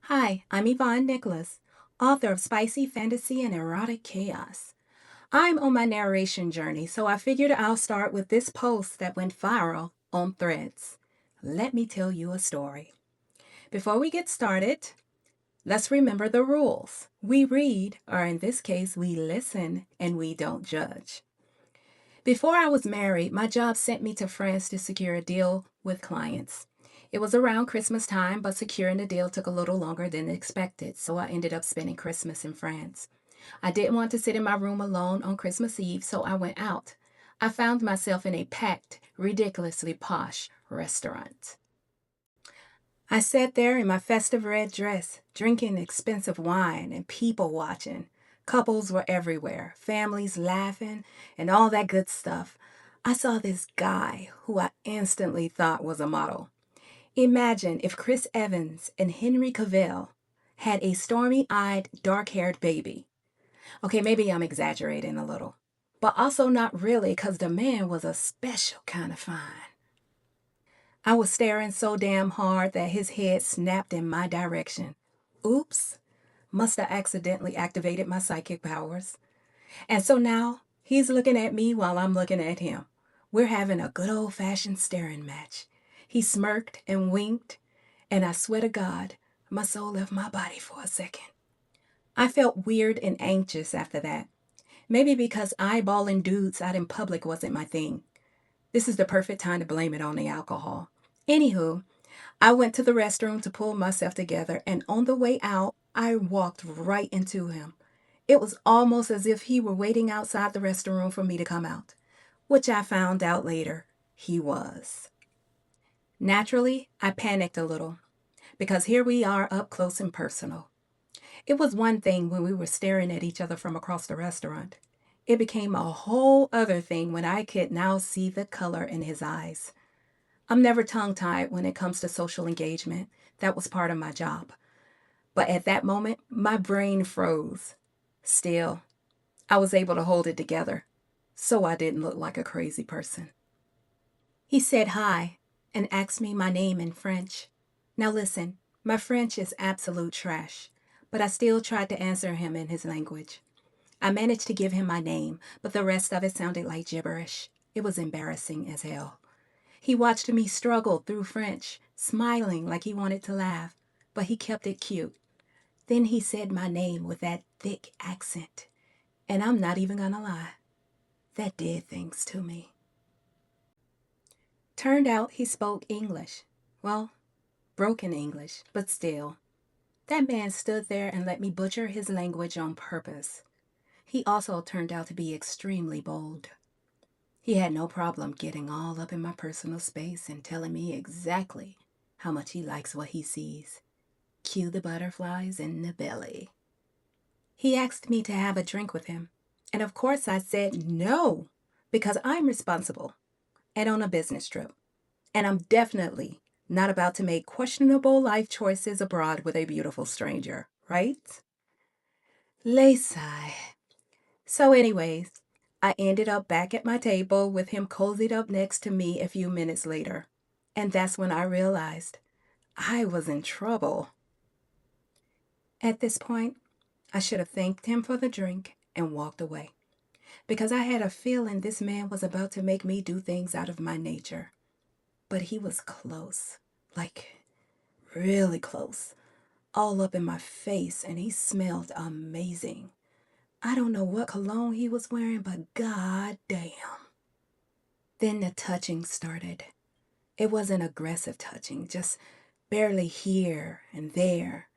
Hi, I'm Yvonne Nicholas, author of Spicy Fantasy and Erotic Chaos. I'm on my narration journey, so I figured I'll start with this post that went viral on Threads. Let me tell you a story. Before we get started, let's remember the rules. We read, or in this case, we listen, and we don't judge. Before I was married, my job sent me to France to secure a deal with clients. It was around Christmas time, but securing the deal took a little longer than expected, so I ended up spending Christmas in France. I didn't want to sit in my room alone on Christmas Eve, so I went out. I found myself in a packed, ridiculously posh restaurant. I sat there in my festive red dress, drinking expensive wine and people watching. Couples were everywhere, families laughing, and all that good stuff. I saw this guy who I instantly thought was a model. Imagine if Chris Evans and Henry Cavill had a stormy eyed, dark haired baby. Okay, maybe I'm exaggerating a little, but also not really because the man was a special kind of fine. I was staring so damn hard that his head snapped in my direction. Oops, must have accidentally activated my psychic powers. And so now he's looking at me while I'm looking at him. We're having a good old fashioned staring match. He smirked and winked, and I swear to God, my soul left my body for a second. I felt weird and anxious after that. Maybe because eyeballing dudes out in public wasn't my thing. This is the perfect time to blame it on the alcohol. Anywho, I went to the restroom to pull myself together, and on the way out, I walked right into him. It was almost as if he were waiting outside the restroom for me to come out, which I found out later he was. Naturally, I panicked a little because here we are up close and personal. It was one thing when we were staring at each other from across the restaurant. It became a whole other thing when I could now see the color in his eyes. I'm never tongue tied when it comes to social engagement. That was part of my job. But at that moment, my brain froze. Still, I was able to hold it together so I didn't look like a crazy person. He said hi and asked me my name in French. Now listen, my French is absolute trash, but I still tried to answer him in his language. I managed to give him my name, but the rest of it sounded like gibberish. It was embarrassing as hell. He watched me struggle through French, smiling like he wanted to laugh, but he kept it cute. Then he said my name with that thick accent, and I'm not even gonna lie, that did things to me. Turned out he spoke English. Well, broken English, but still. That man stood there and let me butcher his language on purpose. He also turned out to be extremely bold. He had no problem getting all up in my personal space and telling me exactly how much he likes what he sees. Cue the butterflies in the belly. He asked me to have a drink with him, and of course I said no, because I'm responsible and on a business trip, and I'm definitely not about to make questionable life choices abroad with a beautiful stranger, right? Lay sigh. So, anyways, I ended up back at my table with him cozied up next to me a few minutes later. And that's when I realized I was in trouble. At this point, I should have thanked him for the drink and walked away because I had a feeling this man was about to make me do things out of my nature. But he was close, like really close, all up in my face, and he smelled amazing. I don't know what cologne he was wearing, but god damn. Then the touching started. It wasn't aggressive touching, just barely here and there,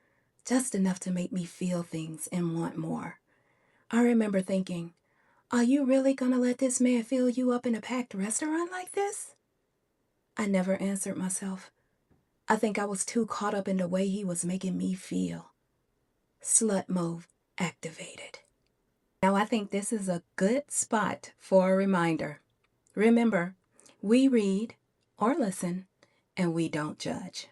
just enough to make me feel things and want more. I remember thinking, are you really gonna let this man fill you up in a packed restaurant like this? I never answered myself. I think I was too caught up in the way he was making me feel. Slut mode activated. Now I think this is a good spot for a reminder. Remember, we read or listen and we don't judge.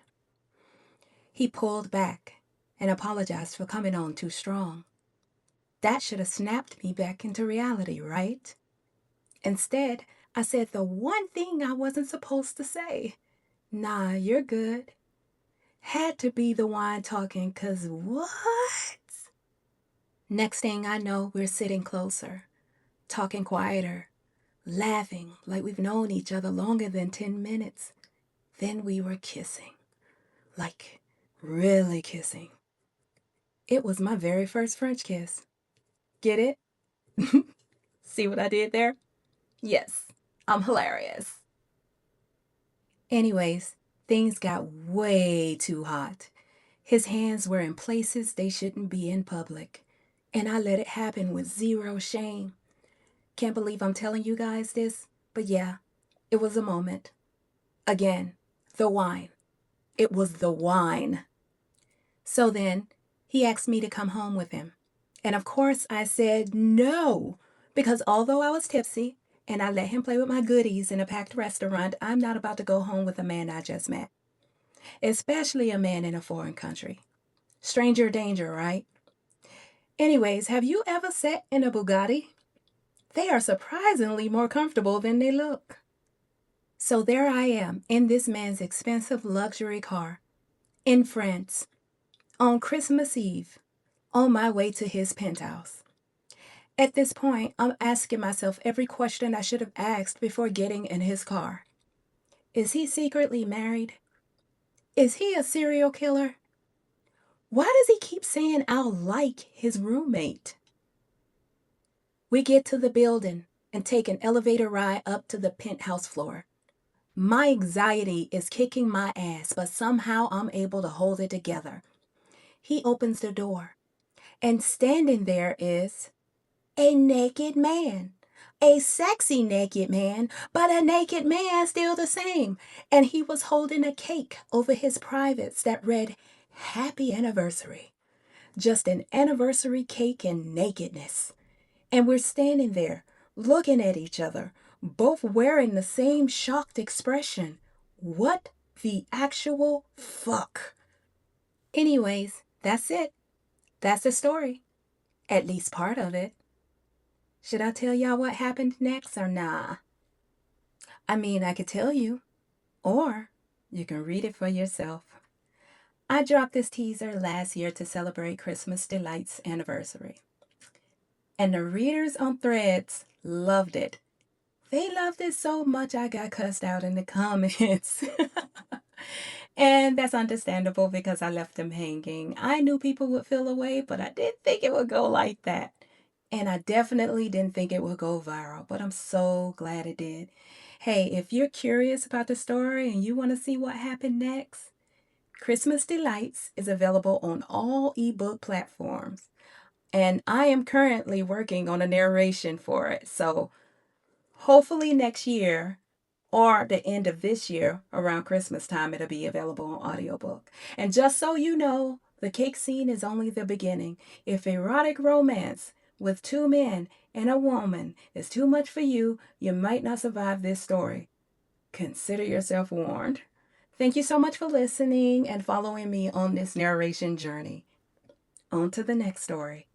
He pulled back and apologized for coming on too strong. That should have snapped me back into reality, right? Instead, I said the one thing I wasn't supposed to say. Nah, you're good. Had to be the wine talking, 'cause what? Next thing I know, we're sitting closer, talking quieter, laughing like we've known each other longer than 10 minutes. Then we were kissing. Like, really kissing. It was my very first French kiss. Get it? See what I did there? Yes, I'm hilarious. Anyways, things got way too hot. His hands were in places they shouldn't be in public, and I let it happen with zero shame. Can't believe I'm telling you guys this, but yeah, it was a moment. Again, the wine. It was the wine. So then, he asked me to come home with him. And of course, I said no, because although I was tipsy and I let him play with my goodies in a packed restaurant, I'm not about to go home with a man I just met, especially a man in a foreign country. Stranger danger, right? Anyways, have you ever sat in a Bugatti? They are surprisingly more comfortable than they look. So there I am in this man's expensive luxury car in France on Christmas Eve on my way to his penthouse. At this point, I'm asking myself every question I should have asked before getting in his car. Is he secretly married? Is he a serial killer? Why does he keep saying I'll like his roommate? We get to the building and take an elevator ride up to the penthouse floor. My anxiety is kicking my ass, but somehow I'm able to hold it together. He opens the door, and standing there is a naked man. A sexy naked man, but a naked man still the same. And he was holding a cake over his privates that read, Happy Anniversary. Just an anniversary cake and nakedness. And we're standing there, looking at each other, both wearing the same shocked expression. What the actual fuck? Anyways, that's it. That's the story. At least part of it. Should I tell y'all what happened next or nah? I mean, I could tell you, or you can read it for yourself. I dropped this teaser last year to celebrate Christmas Delight's anniversary. And the readers on Threads loved it. They loved it so much I got cussed out in the comments. And that's understandable because I left them hanging. I knew people would feel away, but I didn't think it would go like that. And I definitely didn't think it would go viral, but I'm so glad it did. Hey, if you're curious about the story and you want to see what happened next, Christmas Delights is available on all ebook platforms. And I am currently working on a narration for it. So hopefully next year or the end of this year, around Christmas time, it'll be available on audiobook. And just so you know, the cake scene is only the beginning. If erotic romance with two men and a woman is too much for you, you might not survive this story. Consider yourself warned. Thank you so much for listening and following me on this narration journey. On to the next story.